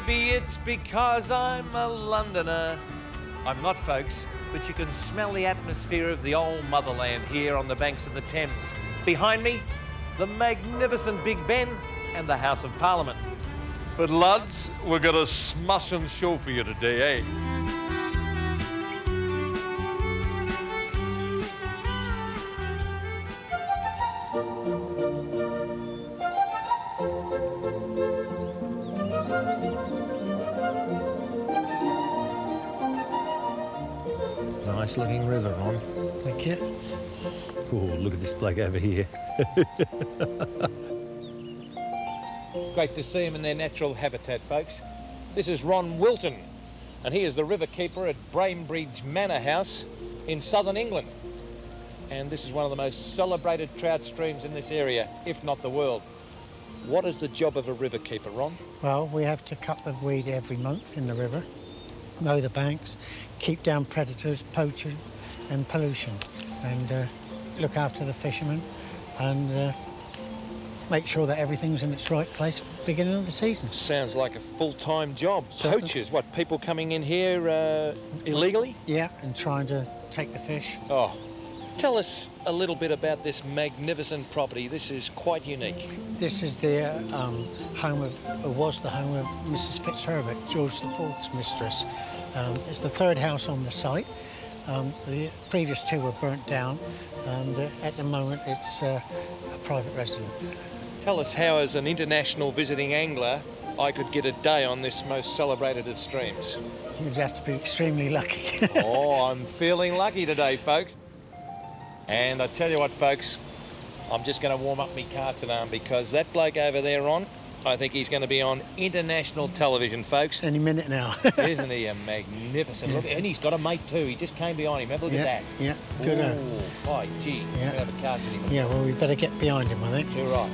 maybe it's because I'm a Londoner. I'm not, folks, but you can smell the atmosphere of the old motherland here on the banks of the Thames. Behind me, the magnificent Big Ben and the House of Parliament. But lads, we've got a smashing show for you today, eh? Nice looking river, Ron. Thank you. Oh, look at this bloke over here. Great to see them in their natural habitat, folks. This is Ron Wilton, and he is the Riverkeeper at Brainbridge Manor House in southern England. And this is one of the most celebrated trout streams in this area, if not the world. What is the job of a Riverkeeper, Ron? Well, we have to cut the weed every month in the river, mow the banks, keep down predators, poaching and pollution, and look after the fishermen and make sure that everything's in its right place for the beginning of the season. Sounds like a full-time job. Certainly. Poachers, what, people coming in here illegally? Yeah, and trying to take the fish. Oh, tell us a little bit about this magnificent property. This is quite unique. This is the home of, or was the home of Mrs. Fitzherbert, George IV's mistress. It's the third house on the site. The previous two were burnt down, and at the moment it's a private residence. Tell us how, as an international visiting angler, I could get a day on this most celebrated of streams. You'd have to be extremely lucky. Oh, I'm feeling lucky today, folks. And I tell you what, folks, I'm just going to warm up my casting arm, because that bloke over there, Ron, I think he's going to be on international television, folks. Any minute now. Isn't he a magnificent look? And he's got a mate too. He just came behind him. Have a look at that. Yeah, good. Oh, gee. Yeah. We have a cast in him. Yeah, well, we better get behind him, I think. You're right.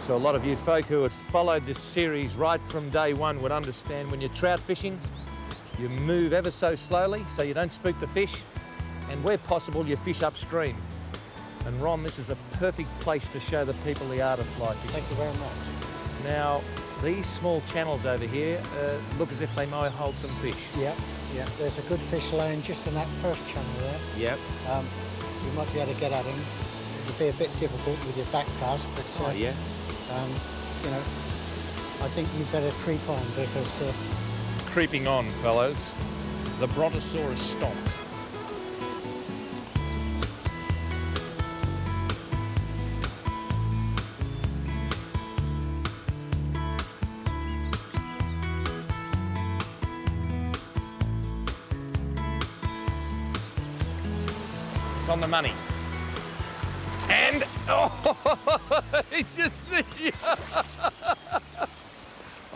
So a lot of you folk who have followed this series right from day one would understand when you're trout fishing, you move ever so slowly so you don't spook the fish, and where possible you fish upstream. And Ron, this is a perfect place to show the people the art of fly fishing. Thank you very much. Now, these small channels over here look as if they might hold some fish. Yeah, yeah. There's a good fish laying just in that first channel there. Yep. You might be able to get at him. It'll be a bit difficult with your back cast, but Oh, yeah. you know, I think you better creep on, because Creeping on, fellows. The Brontosaurus stomp. It's on the money. And, oh, it's just,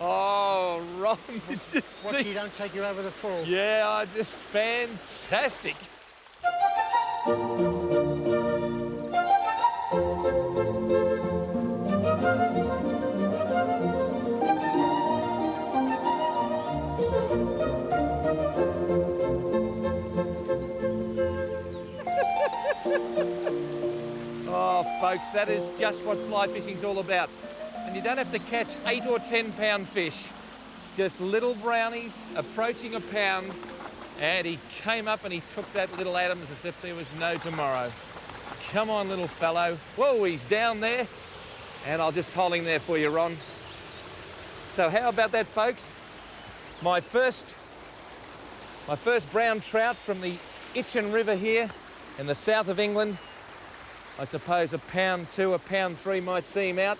oh, Ron, it's just, watch you don't take you over the fall. yeah, just fantastic. Oh, folks, that is just what fly fishing's all about. And you don't have to catch 8 or 10 pound fish. Just little brownies approaching a pound. And he came up and he took that little Adams as if there was no tomorrow. Come on, little fellow. Whoa, he's down there. And I'll just hold him there for you, Ron. So how about that, folks? My first brown trout from the Itchen River here in the south of England. I suppose a pound 2, a pound 3 might see him out.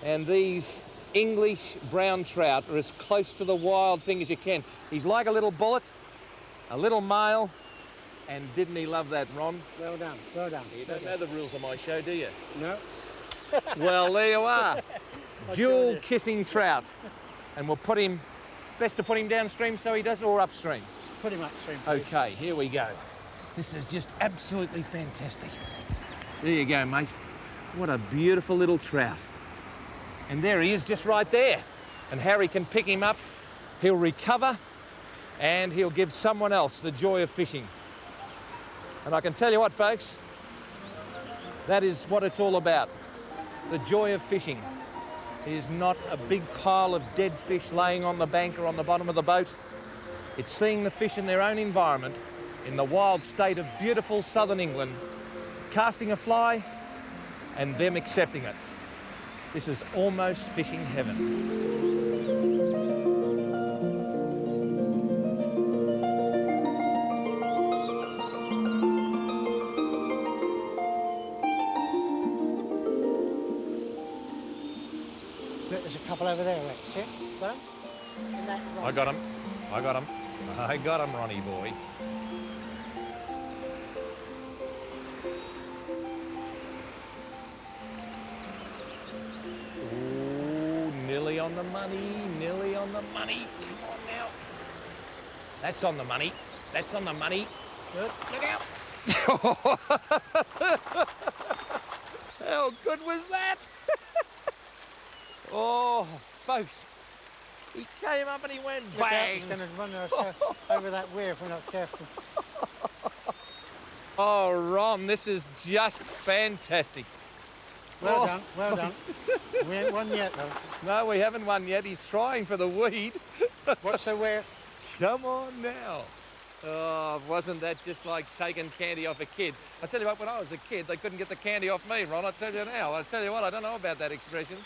And these English brown trout are as close to the wild thing as you can. He's like a little bullet, a little male, and didn't he love that, Ron? Well done, well done. You don't know the rules of my show, do you? No. Well, there you are. Dual kissing trout. And we'll put him, best to put him downstream so he does, or upstream? Put him upstream. Okay, here we go. This is just absolutely fantastic. There you go, mate. What a beautiful little trout. And there he is, just right there. And Harry can pick him up, he'll recover, and he'll give someone else the joy of fishing. And I can tell you what, folks, that is what it's all about. The joy of fishing is not a big pile of dead fish laying on the bank or on the bottom of the boat. It's seeing the fish in their own environment, in the wild state of beautiful southern England, casting a fly and them accepting it. This is almost fishing heaven. Look, there's a couple over there, Rex. See? Got 'em? In that rock. I got him. I got him. I got him, Ronnie boy. Ooh, nearly on the money, nearly on the money. Come on now. That's on the money. That's on the money. Good. Look out. How good was that? Oh, folks. He came up and he went Look out, bang. he's going to run us over that weir if we're not careful. Oh, Ron, this is just fantastic. Well done, well done. We ain't won yet, though. No, we haven't won yet. He's trying for the weed. What's the weir? Come on now. Oh, wasn't that just like taking candy off a kid? I tell you what, when I was a kid, they couldn't get the candy off me, Ron. I tell you now. I tell you what, I don't know about that expression.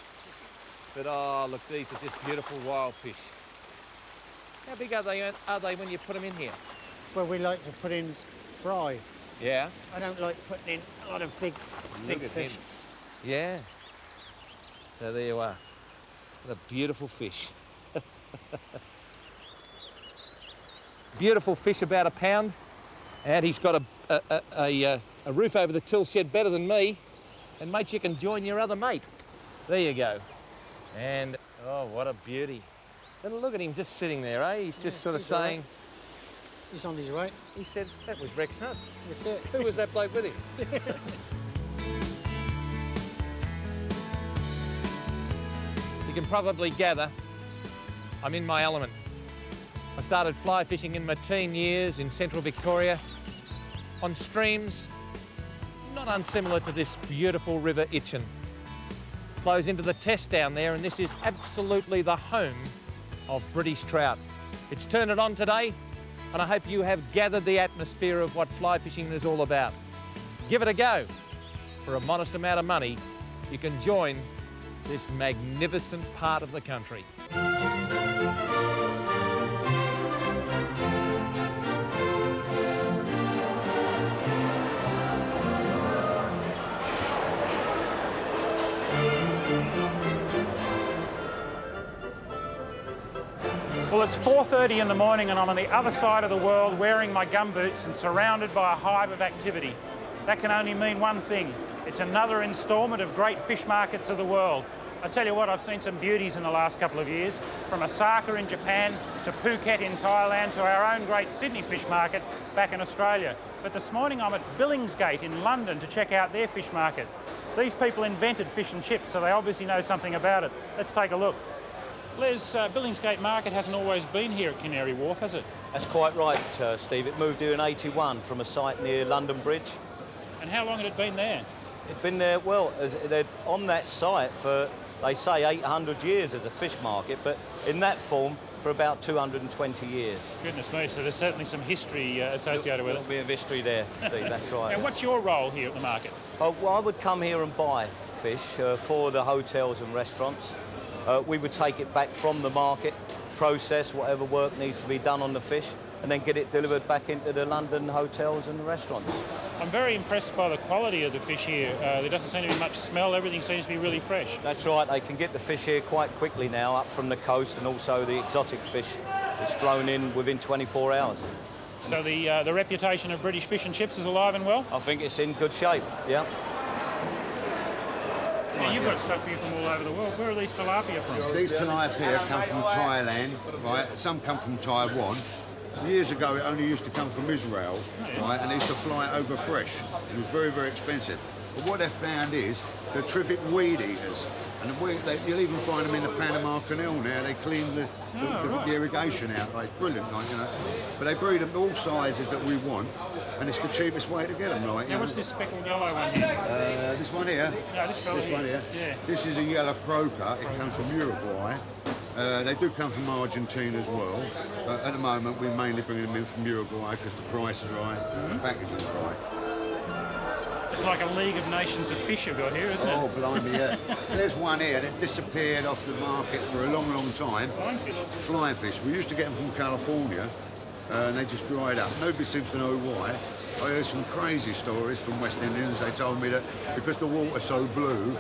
But, oh, look, these are just beautiful wild fish. How big are they when you put them in here? Well, we like to put in fry. Yeah? I don't like putting in a lot of big Look at fish. him. Yeah. So there you are. What a beautiful fish. Beautiful fish, about a pound. And he's got a roof over the till shed better than me. And, mate, you can join your other mate. There you go. And, oh, what a beauty. And look at him just sitting there, eh? He's just sort of saying... He's on his way. He said, that was Rex Hunt. That's it. Who was that bloke with him? You can probably gather I'm in my element. I started fly fishing in my teen years in central Victoria on streams not unsimilar to this beautiful River Itchen. Flows into the Test down there, and this is absolutely the home of British trout. It's turned it on today, and I hope you have gathered the atmosphere of what fly fishing is all about. Give it a go. For a modest amount of money, you can join this magnificent part of the country. Well, it's 4:30 in the morning and I'm on the other side of the world wearing my gumboots and surrounded by a hive of activity. That can only mean one thing. It's another instalment of great fish markets of the world. I tell you what, I've seen some beauties in the last couple of years, from Osaka in Japan to Phuket in Thailand to our own great Sydney fish market back in Australia. But this morning I'm at Billingsgate in London to check out their fish market. These people invented fish and chips, so they obviously know something about it. Let's take a look. Les, Billingsgate Market hasn't always been here at Canary Wharf, has it? That's quite right, Steve. It moved here in '81 from a site near London Bridge. And how long had it been there? It'd been there, well, they're on that site for, they say, 800 years as a fish market, but in that form for about 220 years. Goodness me, so there's certainly some history associated with it. There'll be a history there, Steve, that's right. And what's your role here at the market? Well, I would come here and buy fish for the hotels and restaurants. We would take it back from the market, process whatever work needs to be done on the fish, and then get it delivered back into the London hotels and restaurants. I'm very impressed by the quality of the fish here. There doesn't seem to be much smell, everything seems to be really fresh. That's right, they can get the fish here quite quickly now, up from the coast, and also the exotic fish is flown in within 24 hours. So the reputation of British fish and chips is alive and well? I think it's in good shape, yeah. Now, you've got stuff here from all over the world. Where are these tilapia from? These tilapia come from Thailand, right? Some come from Taiwan. Years ago, it only used to come from Israel, right? And they used to fly it over fresh. It was very, very expensive. But what they've found is, They're terrific weed eaters. And you'll even find them in the Panama Canal now. They clean the irrigation out. Like, brilliant, like, you know. But they breed them all sizes that we want, and it's the cheapest way to get them, like. Now, what's this speckled yellow one here? This one here. No, this fella one here. Yeah. This is a yellow croaker. It comes from Uruguay. They do come from Argentina as well. At the moment, we're mainly bringing them in from Uruguay because the price is right, the package is right. It's like a League of Nations of fish you've got here, isn't it? Oh, blimey, yeah. There's one here that disappeared off the market for a long, long time. Flying fish. We used to get them from California, and they just dried up. Nobody seems to know why. I heard some crazy stories from West Indians. They told me that because the water's so blue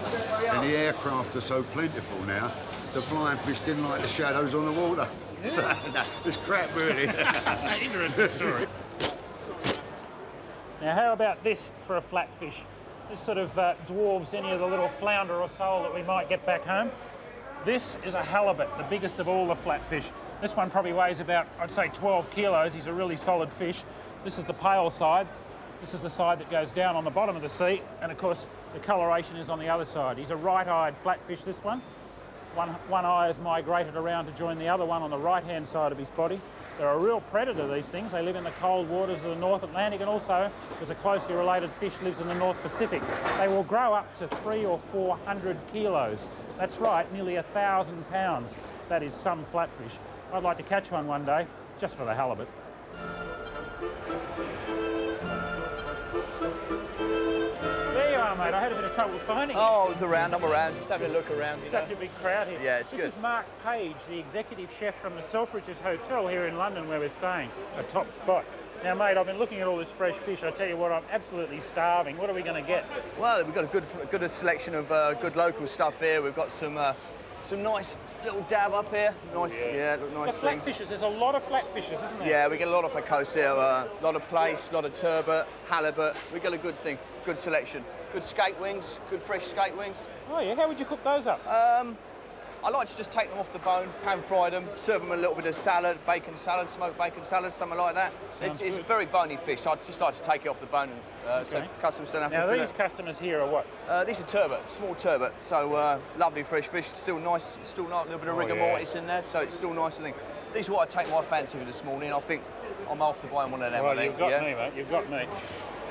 and the aircraft are so plentiful now, the flying fish didn't like the shadows on the water. Yeah. So, no, it's crap, really. Interesting story. Now, how about this for a flatfish? This sort of dwarves any of the little flounder or sole that we might get back home. This is a halibut, the biggest of all the flatfish. This one probably weighs about, I'd say, 12 kilos. He's a really solid fish. This is the pale side. This is the side that goes down on the bottom of the sea. And of course, the coloration is on the other side. He's a right-eyed flatfish, this one. One eye has migrated around to join the other one on the right-hand side of his body. They're a real predator, these things. They live in the cold waters of the North Atlantic, and also, there's a closely related fish lives in the North Pacific. They will grow up to 300 or 400 kilos. That's right, nearly 1,000 pounds. That is some flatfish. I'd like to catch one day, just for the halibut. There you are, mate. I had a bit of trouble finding you. Oh, I'm around, just having a look around. Such a big crowd here. Yeah, it's good. good. This is Mark Page, the executive chef from the Selfridges Hotel here in London where we're staying, a top spot. Now, mate, I've been looking at all this fresh fish. I tell you what, I'm absolutely starving. What are we going to get? Well, we've got a good selection of good local stuff here. We've got some nice little dab up here. Nice, yeah nice the flatfishes, there's a lot of flatfishes, isn't there? Yeah, we get a lot off the coast here. A lot of plaice, a lot of turbot, halibut. We got a good thing, good selection. Good skate wings, good fresh skate wings. Oh yeah, how would you cook those up? I like to just take them off the bone, pan fry them, serve them a little bit of salad, bacon salad, smoked bacon salad, something like that. It's very bony fish. I'd just like to take it off the bone, and so customers don't have to. Now these customers here are what? These are turbot, small turbot. So lovely fresh fish, still nice, a little bit of rigor mortis in there, so it's still nice. I think these are what I take my fancy with this morning. I think I'm after buying one of them. Well, I think. You've got me, mate. You've got me.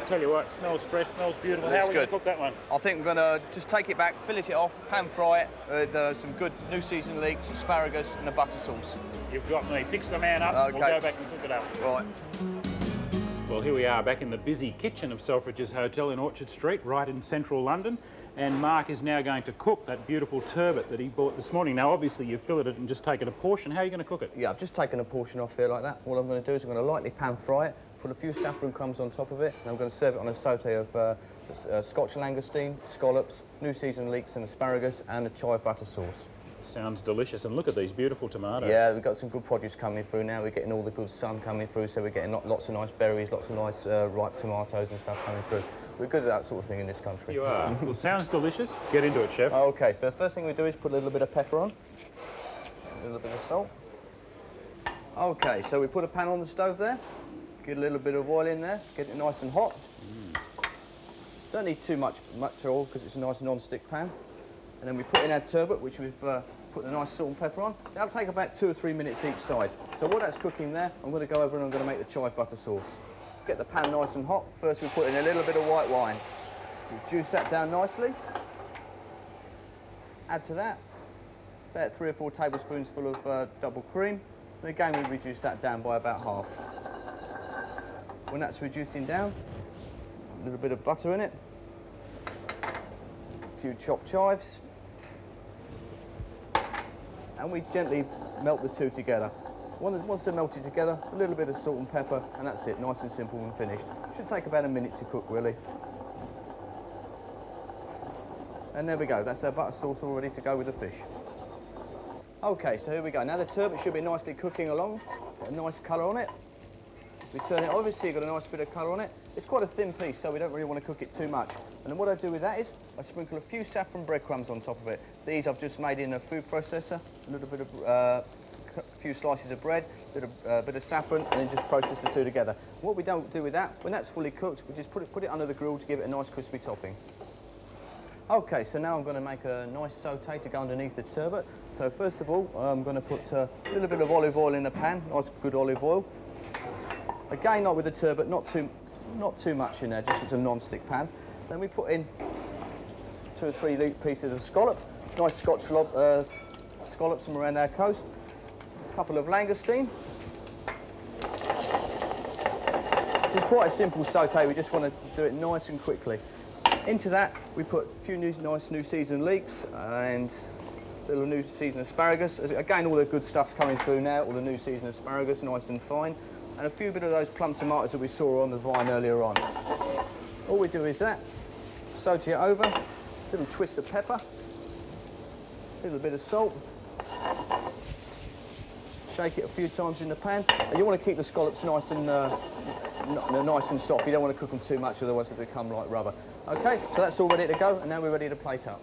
Tell you what, smells fresh, smells beautiful. How are we going to cook that one? I think we're going to just take it back, fillet it off, pan fry it with some good new season leeks, asparagus and a butter sauce. You've got me. Fix the man up. Okay. We'll go back and cook it up. Right. Well, here we are back in the busy kitchen of Selfridges Hotel in Orchard Street, right in central London. And Mark is now going to cook that beautiful turbot that he bought this morning. Now, obviously, you've filleted it and just taken a portion. How are you going to cook it? Yeah, I've just taken a portion off here like that. What I'm going to do is I'm going to lightly pan fry it, put a few saffron crumbs on top of it, and I'm going to serve it on a sauté of Scotch langoustine, scallops, new season leeks and asparagus, and a chive butter sauce. Sounds delicious. And look at these beautiful tomatoes. Yeah, we've got some good produce coming through now. We're getting all the good sun coming through, so we're getting lots of nice berries, lots of nice ripe tomatoes and stuff coming through. We're good at that sort of thing in this country. You are. Well, sounds delicious. Get into it, chef. Okay, the first thing we do is put a little bit of pepper on, a little bit of salt. Okay, so we put a pan on the stove there, get a little bit of oil in there, get it nice and hot. Don't need too much oil because it's a nice non-stick pan. And then we put in our turbot, which we've put a nice salt and pepper on. That'll take about 2 or 3 minutes each side. So while that's cooking there, I'm going to go over and I'm going to make the chive butter sauce. Get the pan nice and hot. First we put in a little bit of white wine. Reduce that down nicely. Add to that about 3 or 4 tablespoons full of double cream. And again we reduce that down by about half. When that's reducing down, a little bit of butter in it, a few chopped chives, and we gently melt the two together. Once they're melted together, a little bit of salt and pepper, and that's it, nice and simple and finished. Should take about a minute to cook, really. And there we go, that's our butter sauce all ready to go with the fish. Okay, so here we go. Now the turbot should be nicely cooking along, got a nice colour on it. We turn it over, see you've got a nice bit of colour on it. It's quite a thin piece, so we don't really want to cook it too much. And then what I do with that is, I sprinkle a few saffron breadcrumbs on top of it. These I've just made in a food processor, a little bit of, a few slices of bread, a bit of saffron, and then just process the two together. What we don't do with that, when that's fully cooked, we just put it under the grill to give it a nice crispy topping. Okay, so now I'm going to make a nice sauté to go underneath the turbot. So first of all, I'm going to put a little bit of olive oil in the pan, nice good olive oil. Again, like with the turbot, not too much in there, just it's a non-stick pan. Then we put in 2 or 3 pieces of scallop, nice Scotch scallops from around our coast, a couple of langoustine. It's quite a simple sauté, we just want to do it nice and quickly. Into that, we put a few nice new seasoned leeks and a little new seasoned asparagus. Again, all the good stuff's coming through now, all the new seasoned asparagus, nice and fine. And a few bit of those plum tomatoes that we saw on the vine earlier on. All we do is that, sauté it over, a little twist of pepper, a little bit of salt, shake it a few times in the pan. And you want to keep the scallops nice and soft. You don't want to cook them too much, otherwise they become like rubber. Okay, so that's all ready to go, and now we're ready to plate up.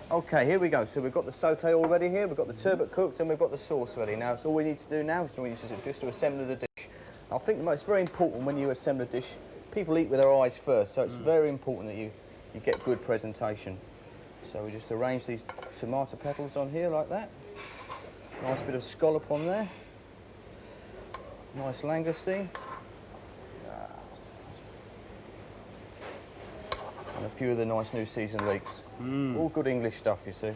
Okay, here we go. So we've got the sauté all ready here, we've got the turbot cooked, and we've got the sauce ready. Now, so all we need to do now is just to assemble the dish. I think it's very important when you assemble a dish, people eat with their eyes first, so it's very important that you get good presentation. So we just arrange these tomato petals on here like that. Nice bit of scallop on there. Nice langoustine. And a few of the nice new seasoned leeks. All good English stuff, you see.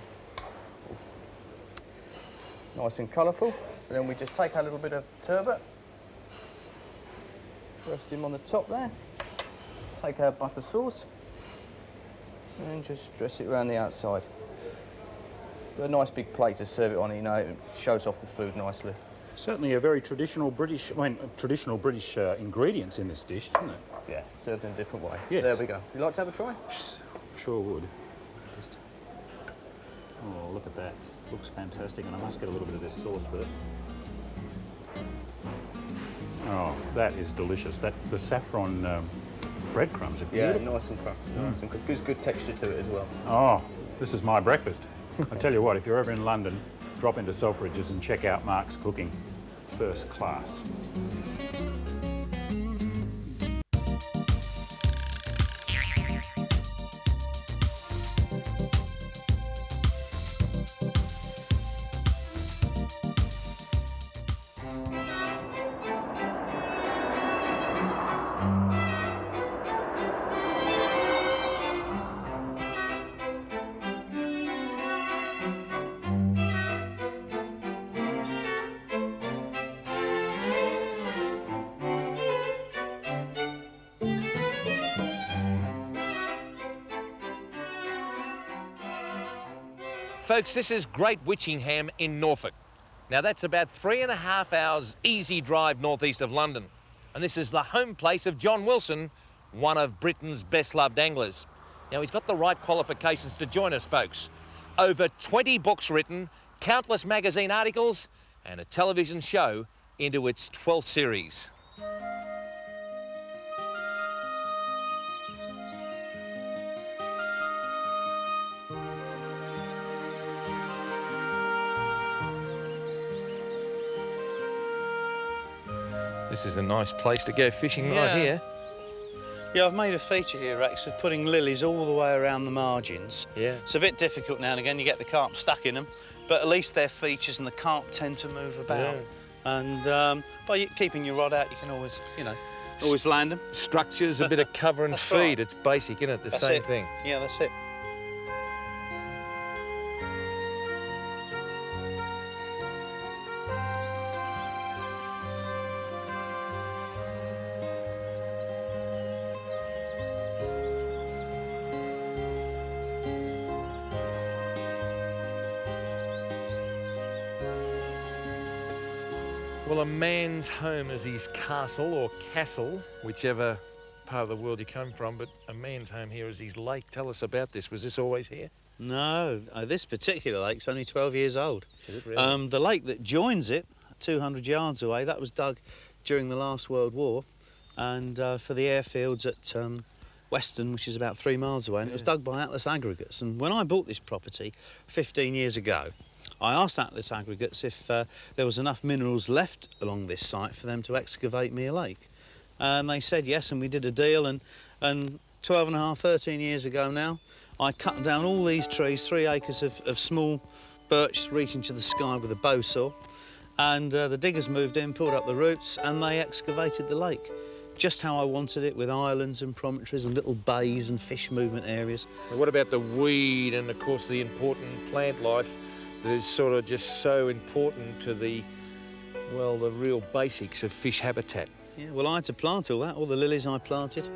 Nice and colourful. And then we just take a little bit of turbot, rest him on the top there. Take our butter sauce and just dress it around the outside. Got a nice big plate to serve it on, you know, it shows off the food nicely. Certainly a very traditional British ingredients in this dish, isn't it? Yeah, served in a different way. Yes. There we go. You like to have a try? Sure would. Just... Oh, look at that. Looks fantastic, and I must get a little bit of this sauce with it. Oh, that is delicious. The saffron breadcrumbs are beautiful. Yeah, nice and crusty. Nice and good. Gives good texture to it as well. Oh, this is my breakfast. I tell you what, if you're ever in London, drop into Selfridges and check out Mark's cooking. First class. Folks, this is Great Witchingham in Norfolk. Now that's about 3.5 hours easy drive northeast of London. And this is the home place of John Wilson, one of Britain's best loved anglers. Now he's got the right qualifications to join us, folks. Over 20 books written, countless magazine articles, and a television show into its 12th series. This is a nice place to go fishing right here. Yeah, I've made a feature here, Rex, of putting lilies all the way around the margins. Yeah. It's a bit difficult now and again, you get the carp stuck in them, but at least they're features and the carp tend to move about. Yeah. And by keeping your rod out, you can always, you know, always land them. Structures, a bit of cover and feed. Right. It's basic, isn't it? The same thing. Yeah, that's it. Well, a man's home is his castle or castle, whichever part of the world you come from, but a man's home here is his lake. Tell us about this. Was this always here? No, this particular lake's only 12 years old. Is it really? The lake that joins it, 200 yards away, that was dug during the last World War, and for the airfields at Weston, which is about 3 miles away, and it was dug by Atlas Aggregates. And when I bought this property 15 years ago, I asked Atlas Aggregates if there was enough minerals left along this site for them to excavate me a lake. And they said yes, and we did a deal, and 12 and a half, 13 years ago now, I cut down all these trees, 3 acres of small birch reaching to the sky with a bow saw, and the diggers moved in, pulled up the roots, and they excavated the lake. Just how I wanted it, with islands and promontories and little bays and fish movement areas. And what about the weed and, of course, the important plant life that is sort of just so important to the, well, the real basics of fish habitat? Yeah, well, I had to plant all that, all the lilies I planted,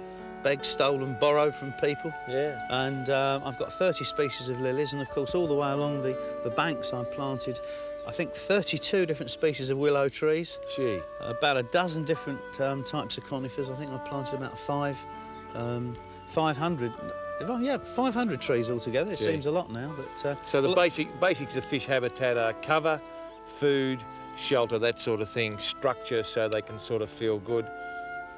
begged, stolen, borrowed from people. Yeah. And I've got 30 species of lilies, and of course all the way along the banks I planted, I think 32 different species of willow trees. Gee. About a dozen different types of conifers. I think I planted about 500. Yeah, 500 trees altogether. It seems a lot now, but... so the basics of fish habitat are cover, food, shelter, that sort of thing, structure so they can sort of feel good.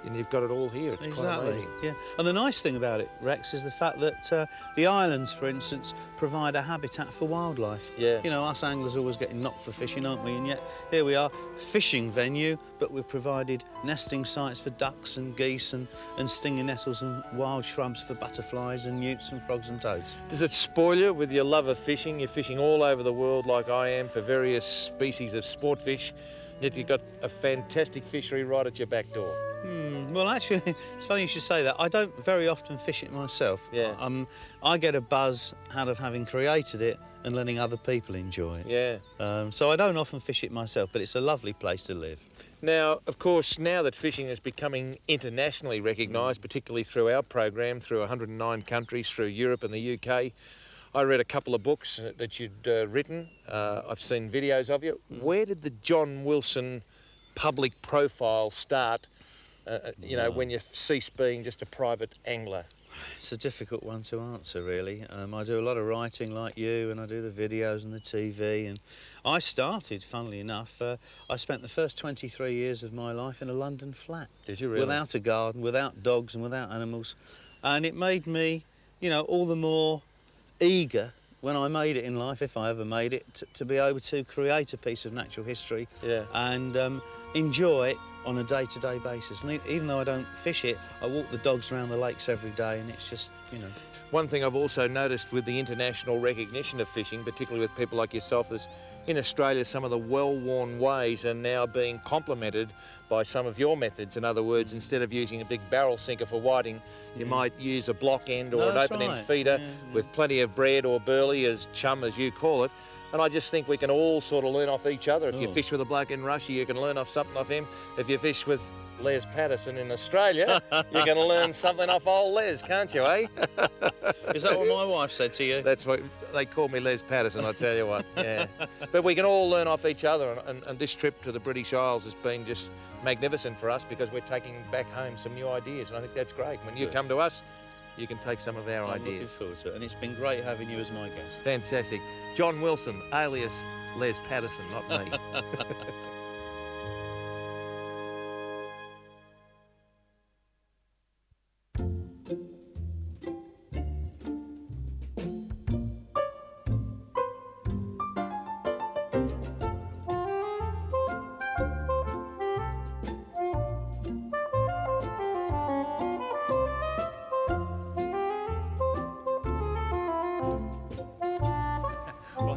And you've got it all here. It's quite amazing. Yeah. And the nice thing about it, Rex, is the fact that the islands, for instance, provide a habitat for wildlife. Yeah. You know, us anglers are always getting knocked for fishing, aren't we? And yet here we are, fishing venue, but we've provided nesting sites for ducks and geese and stinging nettles and wild shrubs for butterflies and newts and frogs and toads. Does it spoil you with your love of fishing? You're fishing all over the world like I am for various species of sport fish, yet you've got a fantastic fishery right at your back door. Well, actually, it's funny you should say that. I don't very often fish it myself. Yeah. I get a buzz out of having created it and letting other people enjoy it. Yeah. So I don't often fish it myself, but it's a lovely place to live. Now, of course, now that fishing is becoming internationally recognised, particularly through our program, through 109 countries, through Europe and the UK, I read a couple of books that you'd written. I've seen videos of you. Where did the John Wilson public profile start? You know, when you cease being just a private angler? It's a difficult one to answer, really. I do a lot of writing like you, and I do the videos and the TV. And I started, funnily enough, I spent the first 23 years of my life in a London flat. Did you really? Without a garden, without dogs and without animals. And it made me, you know, all the more eager when I made it in life, if I ever made it, to be able to create a piece of natural history and enjoy it on a day-to-day basis. And even though I don't fish it, I walk the dogs around the lakes every day, and it's just, you know. One thing I've also noticed with the international recognition of fishing, particularly with people like yourself, is in Australia some of the well-worn ways are now being complemented by some of your methods. In other words, instead of using a big barrel sinker for whiting, you might use a block end or an open-end feeder with plenty of bread or burley, as chum as you call it. And I just think we can all sort of learn off each other. If you fish with a bloke in Russia, you can learn off something off him. If you fish with Les Patterson in Australia, you're going to learn something off old Les, can't you, eh? Is that what my wife said to you? That's what they call me, Les Patterson, I tell you what. Yeah. But we can all learn off each other, and this trip to the British Isles has been just magnificent for us because we're taking back home some new ideas, and I think that's great. When you come to us, you can take some of our ideas. I'm looking forward to it, and it's been great having you as my guest. Fantastic. John Wilson, alias Les Patterson, not me.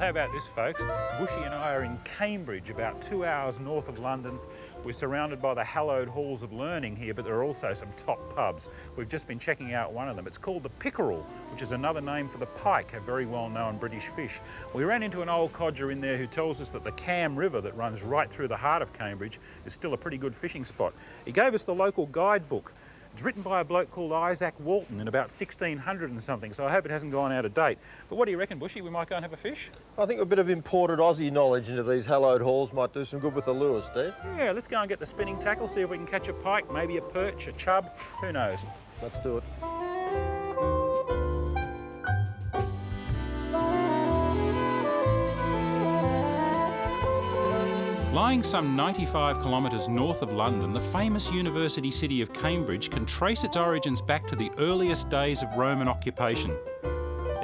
How about this, folks? Bushy and I are in Cambridge, about 2 hours north of London. We're surrounded by the hallowed halls of learning here, but there are also some top pubs. We've just been checking out one of them. It's called the Pickerel, which is another name for the pike, a very well-known British fish. We ran into an old codger in there who tells us that the Cam River that runs right through the heart of Cambridge is still a pretty good fishing spot. He gave us the local guidebook. It's written by a bloke called Isaac Walton in about 1600 and something, so I hope it hasn't gone out of date. But what do you reckon, Bushy? We might go and have a fish? I think a bit of imported Aussie knowledge into these hallowed halls might do some good with the lures, Steve. Yeah, let's go and get the spinning tackle, see if we can catch a pike, maybe a perch, a chub, who knows? Let's do it. Lying some 95 kilometres north of London, the famous university city of Cambridge can trace its origins back to the earliest days of Roman occupation.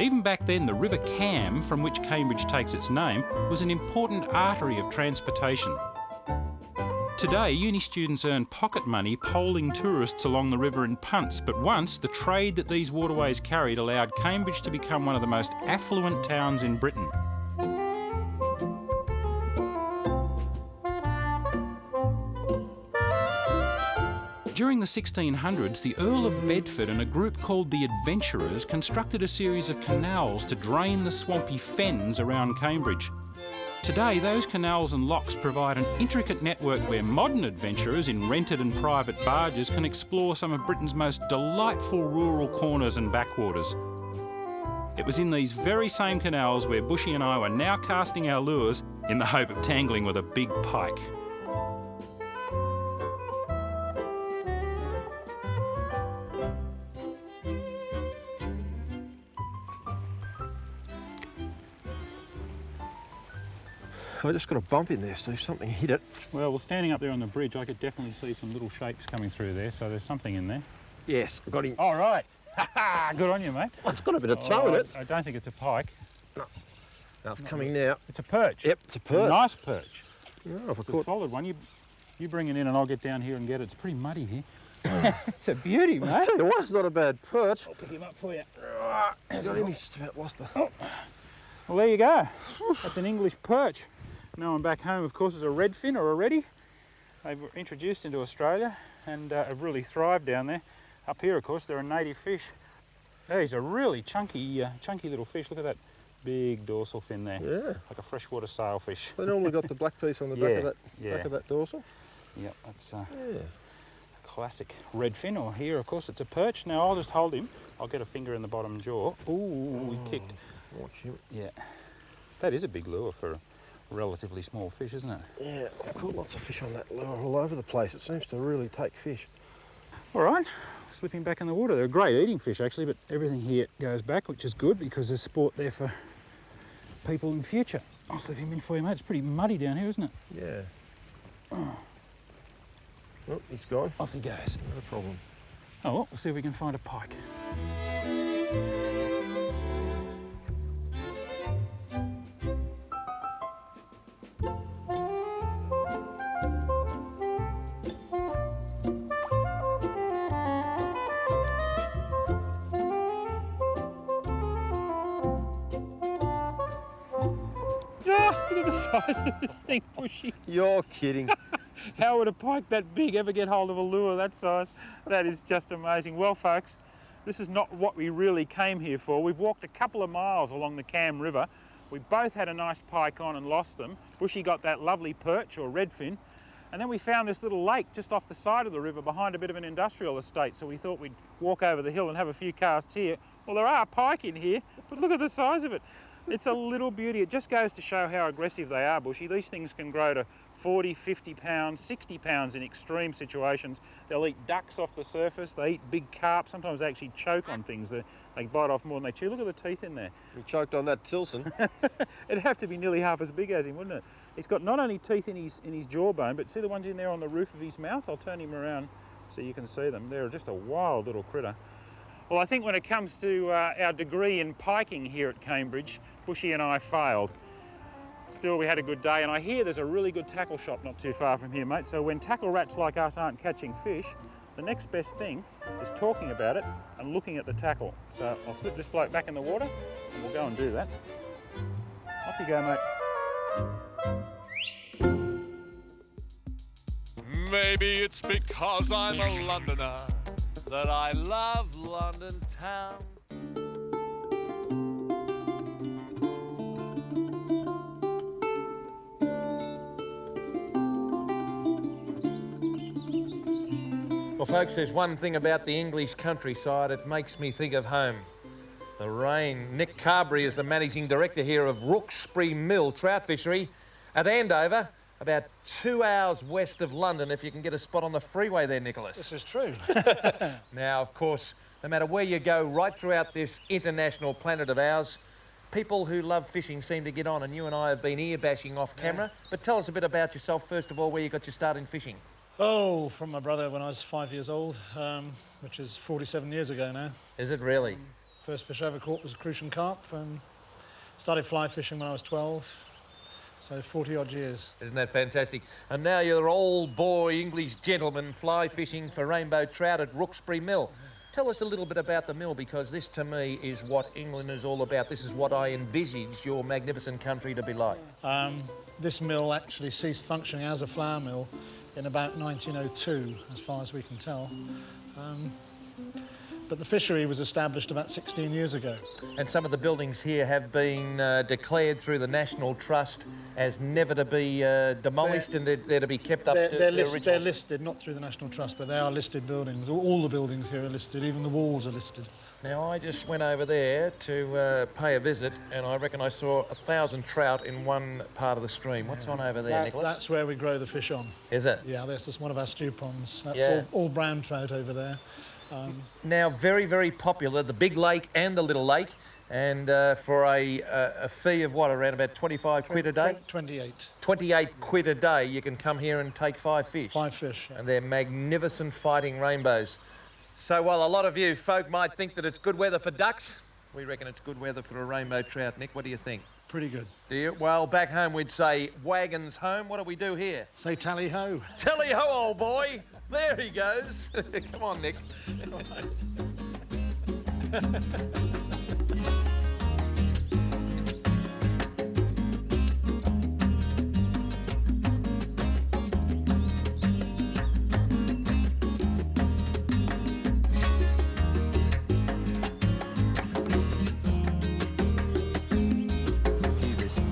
Even back then, the River Cam, from which Cambridge takes its name, was an important artery of transportation. Today, uni students earn pocket money poling tourists along the river in punts, but once the trade that these waterways carried allowed Cambridge to become one of the most affluent towns in Britain. During the 1600s, the Earl of Bedford and a group called the Adventurers constructed a series of canals to drain the swampy fens around Cambridge. Today, those canals and locks provide an intricate network where modern adventurers in rented and private barges can explore some of Britain's most delightful rural corners and backwaters. It was in these very same canals where Bushy and I were now casting our lures in the hope of tangling with a big pike. I just got a bump in there, Steve. Something hit it. Well, standing up there on the bridge, I could definitely see some little shapes coming through there, so there's something in there. Yes, got him. All right. Good on you, mate. Oh, it's got a bit of toe in it. I don't think it's a pike. No, it's coming now. It's a perch. Yep, it's a perch. A nice perch. Oh, if I It's a caught... solid one. You bring it in and I'll get down here and get it. It's pretty muddy here. It's a beauty, mate. It was not a bad perch. I'll pick him up for you. Got him, he's just about lost the... Oh. Well, there you go. That's an English perch. Now I'm back home, of course, as a redfin or a reddy. They were introduced into Australia and have really thrived down there. Up here, of course, they're a native fish. He's a really chunky little fish. Look at that big dorsal fin there. Yeah. Like a freshwater sailfish. They normally got the black piece on the back of that dorsal. Yep, that's a classic redfin, or here, of course, it's a perch. Now, I'll just hold him. I'll get a finger in the bottom jaw. Ooh, he kicked. Watch him. Yeah. That is a big lure for a relatively small fish, isn't it? Yeah, I've caught lots of fish on that lure all over the place. It seems to really take fish. All right, slipping back in the water. They're a great eating fish, actually, but everything here goes back, which is good because there's sport there for people in future. I'll slip him in for you, mate. It's pretty muddy down here, isn't it? Yeah. Oh, he's gone. Off he goes. No problem. Oh, well, we'll see if we can find a pike. Look at the size of this thing, Bushy. You're kidding. How would a pike that big ever get hold of a lure that size? That is just amazing. Well, folks, this is not what we really came here for. We've walked a couple of miles along the Cam River. We both had a nice pike on and lost them. Bushy got that lovely perch or redfin. And then we found this little lake just off the side of the river behind a bit of an industrial estate. So we thought we'd walk over the hill and have a few casts here. Well, there are pike in here, but look at the size of it. It's a little beauty. It just goes to show how aggressive they are, Bushy. These things can grow to 40, 50 pounds, 60 pounds in extreme situations. They'll eat ducks off the surface. They eat big carp. Sometimes they actually choke on things. They bite off more than they chew. Look at the teeth in there. We choked on that Tilson. It'd have to be nearly half as big as him, wouldn't it? He's got not only teeth in his jawbone, but see the ones in there on the roof of his mouth? I'll turn him around so you can see them. They're just a wild little critter. Well, I think when it comes to our degree in piking here at Cambridge, Bushy and I failed. Still, we had a good day, and I hear there's a really good tackle shop not too far from here, mate. So when tackle rats like us aren't catching fish, the next best thing is talking about it and looking at the tackle. So I'll slip this bloke back in the water, and we'll go and do that. Off you go, mate. Maybe it's because I'm a Londoner that I love London town. Well, folks, there's one thing about the English countryside, it makes me think of home. The rain. Nick Carberry is the managing director here of Roxbury Mill Trout Fishery at Andover, about 2 hours west of London, if you can get a spot on the freeway there, Nicholas. This is true. Now, of course, no matter where you go, right throughout this international planet of ours, people who love fishing seem to get on, and you and I have been ear-bashing off camera. But tell us a bit about yourself, first of all, where you got your start in fishing. Oh, from my brother when I was 5 years old, which is 47 years ago now. Is it really? First fish I ever caught was crucian carp. Started fly fishing when I was 12. So 40 odd years. Isn't that fantastic? And now you're all boy English gentlemen fly fishing for rainbow trout at Roxbury Mill. Tell us a little bit about the mill, because this to me is what England is all about. This is what I envisage your magnificent country to be like. This mill actually ceased functioning as a flour mill in about 1902, as far as we can tell. But the fishery was established about 16 years ago. And some of the buildings here have been declared through the National Trust as never to be demolished, and they're to be kept up to their original. They're listed, not through the National Trust, but they are listed buildings. All the buildings here are listed, even the walls are listed. Now, I just went over there to pay a visit, and I reckon I saw 1,000 trout in one part of the stream. What's on over there, Nicholas? That's where we grow the fish on. Is it? Yeah, this is one of our stew ponds. That's all brown trout over there. Now, very, very popular, the big lake and the little lake, and for a fee of what, around about 25 quid a day? 28. 28 quid a day, you can come here and take 5 fish. 5 fish, yeah. And they're magnificent fighting rainbows. So while a lot of you folk might think that it's good weather for ducks, we reckon it's good weather for a rainbow trout. Nick, what do you think? Pretty good. Do you? Well, back home we'd say, wagons home. What do we do here? Say tally-ho. Tally-ho, old boy. There he goes. Come on, Nick.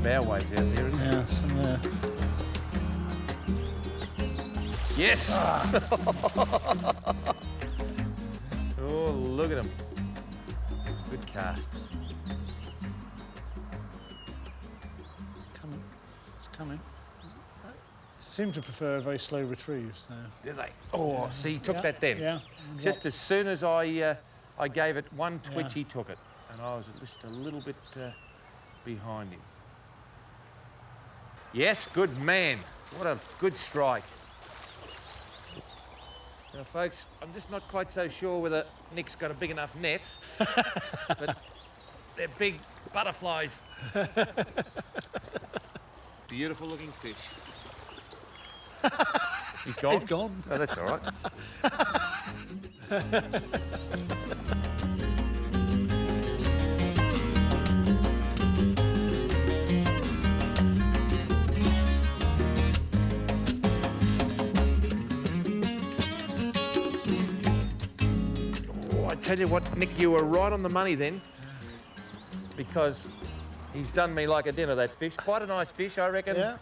Bow waves out there, isn't there? Yeah, some there. Yes! Oh, look at him. Good cast. Coming. It's coming. Seem to prefer a very slow retrieve, so... Do they? Oh, see, he took that then. Yeah. Just as soon as I gave it one twitch, he took it. And I was just a little bit behind him. Yes, good man. What a good strike. Now, folks, I'm just not quite so sure whether Nick's got a big enough net, but they're big butterflies. Beautiful looking fish. He's gone? He's gone. Oh, that's all right. Tell you what, Nick, you were right on the money then, because he's done me like a dinner, that fish. Quite a nice fish, I reckon. Yeah.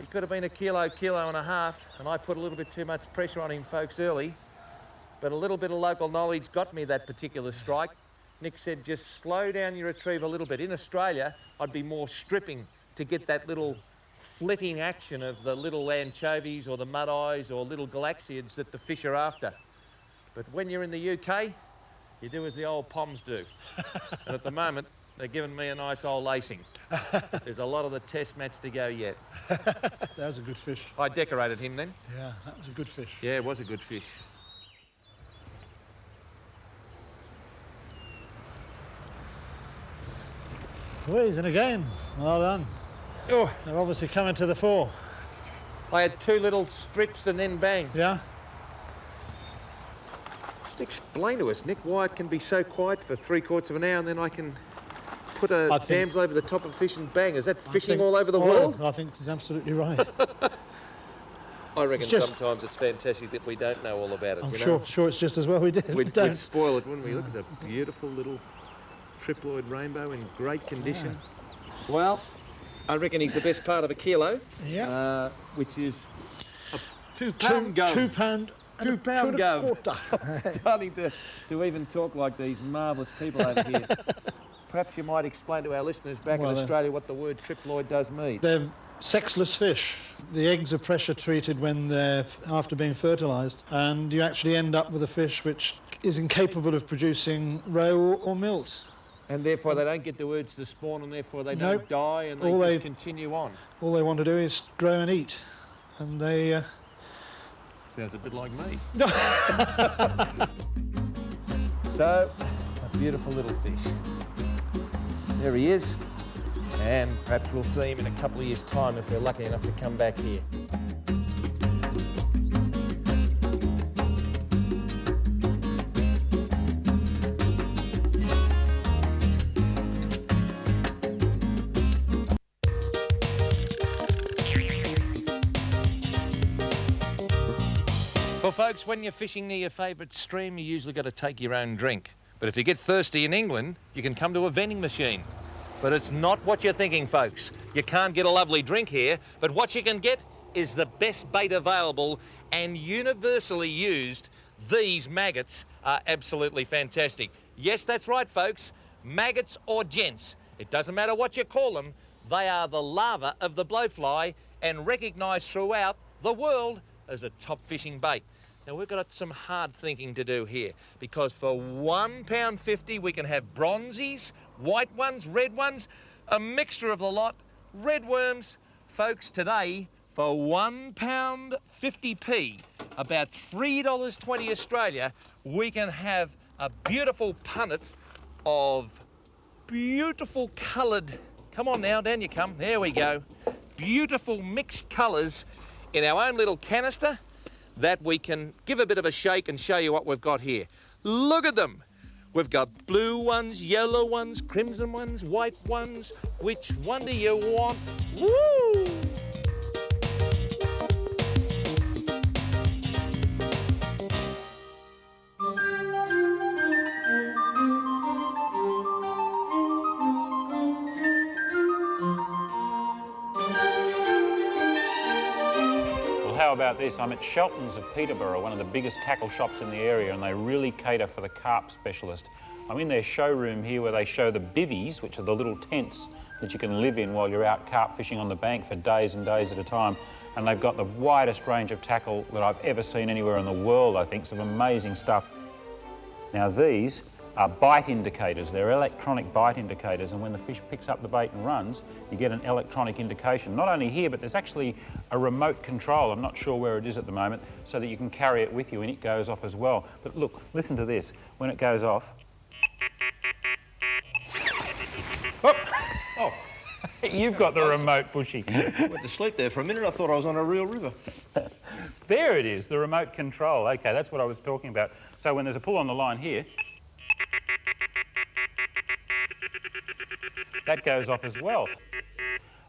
He could have been a kilo and a half, and I put a little bit too much pressure on him, folks, early. But a little bit of local knowledge got me that particular strike. Nick said, just slow down your retrieve a little bit. In Australia, I'd be more stripping to get that little flitting action of the little anchovies or the mud-eyes or little galaxiids that the fish are after. But when you're in the UK, you do as the old Poms do. And at the moment, they're giving me a nice old lacing. There's a lot of the test match to go yet. That was a good fish. I decorated him then. Yeah, that was a good fish. Yeah, it was a good fish. Squeezing again. Well done. Oh, They're obviously coming to the fore. I had 2 little strips and then bang. Yeah? Just explain to us, Nick, why it can be so quiet for 3/4 of an hour and then I can put a damsel over the top of a fish and bang. Is that fishing all over the world? I think it's absolutely right. I reckon sometimes it's fantastic that we don't know all about it. I'm you know? sure it's just as well we did. We'd spoil it, wouldn't we? Look, it's a beautiful little triploid rainbow in great condition. Yeah. Well, I reckon he's the best part of a kilo. Yeah. Which is a 2 pound gove. 2 pound. 2 pound gove. I'm starting to even talk like these marvellous people over here. Perhaps you might explain to our listeners back in Australia what the word triploid does mean. They're sexless fish. The eggs are pressure treated when they're after being fertilised, and you actually end up with a fish which is incapable of producing roe or milt. And therefore they don't get the urge to spawn, and therefore they don't die, and they just continue on. All they want to do is grow and eat, and they... Sounds a bit like me. So, a beautiful little fish. There he is. And perhaps we'll see him in a couple of years' time if we're lucky enough to come back here. Well, folks, when you're fishing near your favourite stream, you usually got to take your own drink. But if you get thirsty in England, you can come to a vending machine. But it's not what you're thinking, folks. You can't get a lovely drink here, but what you can get is the best bait available and universally used. These maggots are absolutely fantastic. Yes, that's right, folks. Maggots or gents. It doesn't matter what you call them. They are the larva of the blowfly and recognised throughout the world as a top fishing bait. Now we've got some hard thinking to do here, because for £1.50 we can have bronzies, white ones, red ones, a mixture of the lot, red worms. Folks, today for £1.50p, about $3.20 Australia, we can have a beautiful punnet of beautiful coloured, come on now, down you come, there we go, beautiful mixed colours in our own little canister that we can give a bit of a shake and show you what we've got here. Look at them. We've got blue ones, yellow ones, crimson ones, white ones. Which one do you want? Woo! How about this? I'm at Shelton's of Peterborough, one of the biggest tackle shops in the area, and they really cater for the carp specialist. I'm in their showroom here where they show the bivvies, which are the little tents that you can live in while you're out carp fishing on the bank for days and days at a time. And they've got the widest range of tackle that I've ever seen anywhere in the world, I think. Some amazing stuff. Now these are bite indicators. They're electronic bite indicators, and when the fish picks up the bait and runs, you get an electronic indication. Not only here, but there's actually a remote control, I'm not sure where it is at the moment, so that you can carry it with you and it goes off as well. But look, listen to this. When it goes off... Oh! Oh. You've got the remote, Bushy. I went to sleep there for a minute. I thought I was on a real river. There it is, the remote control. OK, that's what I was talking about. So when there's a pull on the line here, that goes off as well.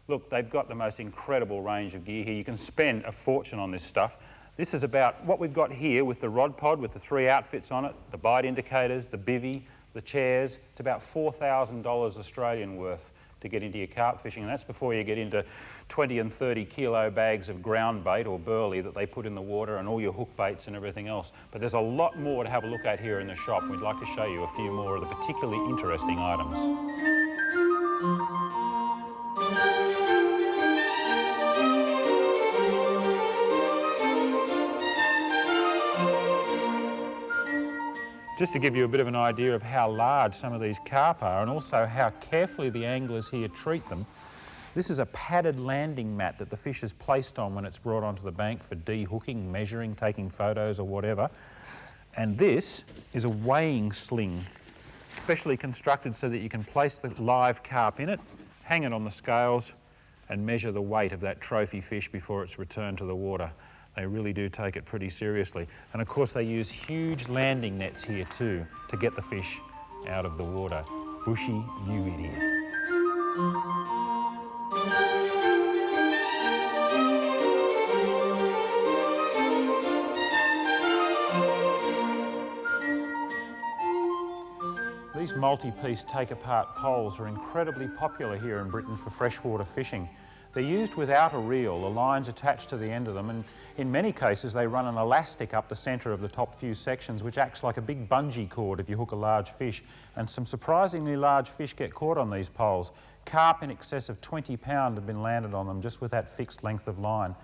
Look, they've got the most incredible range of gear here. You can spend a fortune on this stuff. This is about what we've got here with the rod pod, with the 3 outfits on it, the bite indicators, the bivvy, the chairs. It's about $4,000 Australian worth to get into your carp fishing, and that's before you get into 20 and 30 kilo bags of ground bait or burley that they put in the water and all your hook baits and everything else. But there's a lot more to have a look at here in the shop. We'd like to show you a few more of the particularly interesting items. Just to give you a bit of an idea of how large some of these carp are and also how carefully the anglers here treat them, this is a padded landing mat that the fish is placed on when it's brought onto the bank for de-hooking, measuring, taking photos or whatever. And this is a weighing sling, specially constructed so that you can place the live carp in it, hang it on the scales and measure the weight of that trophy fish before it's returned to the water. They really do take it pretty seriously. And of course they use huge landing nets here too to get the fish out of the water. Bushy, you idiot. These multi-piece take-apart poles are incredibly popular here in Britain for freshwater fishing. They're used without a reel, the line's attached to the end of them, and in many cases they run an elastic up the centre of the top few sections, which acts like a big bungee cord if you hook a large fish. And some surprisingly large fish get caught on these poles. Carp in excess of 20 pounds have been landed on them just with that fixed length of line.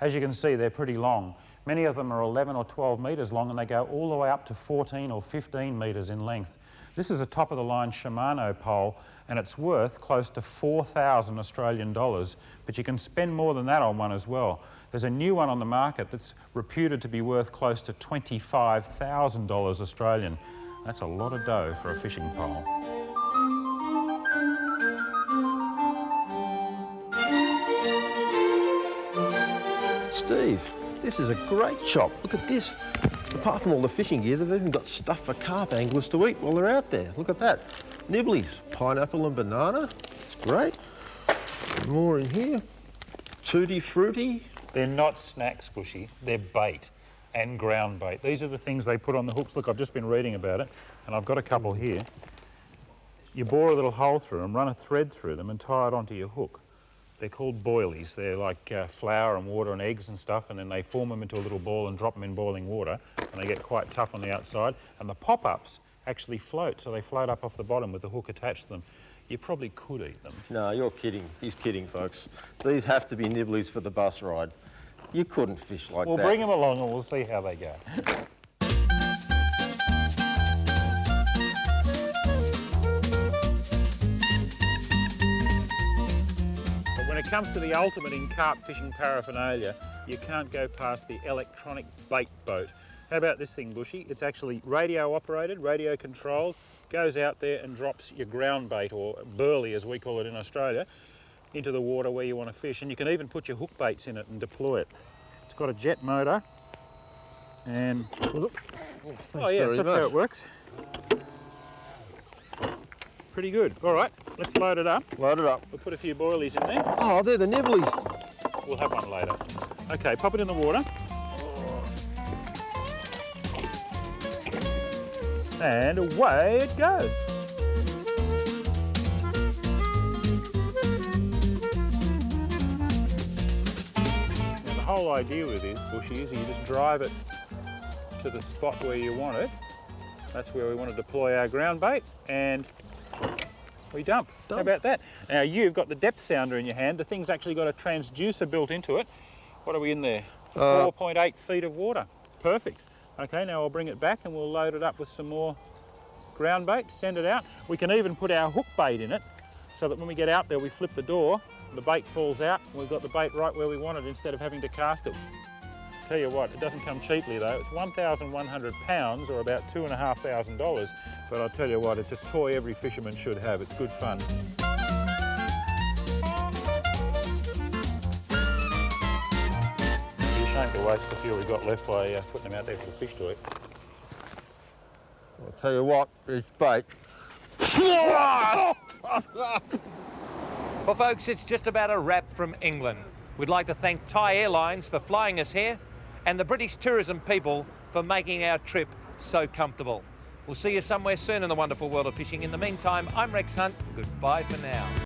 As you can see, they're pretty long. Many of them are 11 or 12 metres long, and they go all the way up to 14 or 15 metres in length. This is a top-of-the-line Shimano pole, and it's worth close to 4,000 Australian dollars, but you can spend more than that on one as well. There's a new one on the market that's reputed to be worth close to $25,000 Australian. That's a lot of dough for a fishing pole. Steve, this is a great shop. Look at this. Apart from all the fishing gear, they've even got stuff for carp anglers to eat while they're out there. Look at that. Nibblies, pineapple and banana. It's great. More in here. Tutti frutti. They're not snacks, Bushy. They're bait and ground bait. These are the things they put on the hooks. Look, I've just been reading about it, and I've got a couple here. You bore a little hole through them, run a thread through them, and tie it onto your hook. They're called boilies. They're like flour and water and eggs and stuff, and then they form them into a little ball and drop them in boiling water, and they get quite tough on the outside. And the pop-ups actually float, so they float up off the bottom with the hook attached to them. You probably could eat them. No, you're kidding. He's kidding, folks. These have to be nibblies for the bus ride. You couldn't fish like that. We'll bring them along and we'll see how they go. When it comes to the ultimate in carp fishing paraphernalia, you can't go past the electronic bait boat. How about this thing, Bushy? It's actually radio operated, radio controlled, goes out there and drops your ground bait, or burley as we call it in Australia, into the water where you want to fish. And you can even put your hook baits in it and deploy it. It's got a jet motor, and oh yeah, that's how it works. Pretty good. All right, let's load it up. Load it up. We'll put a few boilies in there. Oh, they're the nibblies. We'll have one later. Okay, pop it in the water. And away it goes. Now the whole idea with this, Bushy, is you just drive it to the spot where you want it. That's where we want to deploy our ground bait, and we dump. How about that? Now you've got the depth sounder in your hand. The thing's actually got a transducer built into it. What are we in there? 4.8 feet of water. Perfect. Okay, now I'll bring it back and we'll load it up with some more ground bait, send it out. We can even put our hook bait in it so that when we get out there we flip the door, the bait falls out, and we've got the bait right where we want it instead of having to cast it. Tell you what, it doesn't come cheaply though. It's 1,100 pounds, or about $2,500, but I'll tell you what, it's a toy every fisherman should have. It's good fun. It'd be a shame to waste the few we've got left by putting them out there for the fish to eat. I'll tell you what, it's bait. Well, folks, it's just about a wrap from England. We'd like to thank Thai Airlines for flying us here, and the British tourism people for making our trip so comfortable. We'll see you somewhere soon in the wonderful world of fishing. In the meantime, I'm Rex Hunt. Goodbye for now.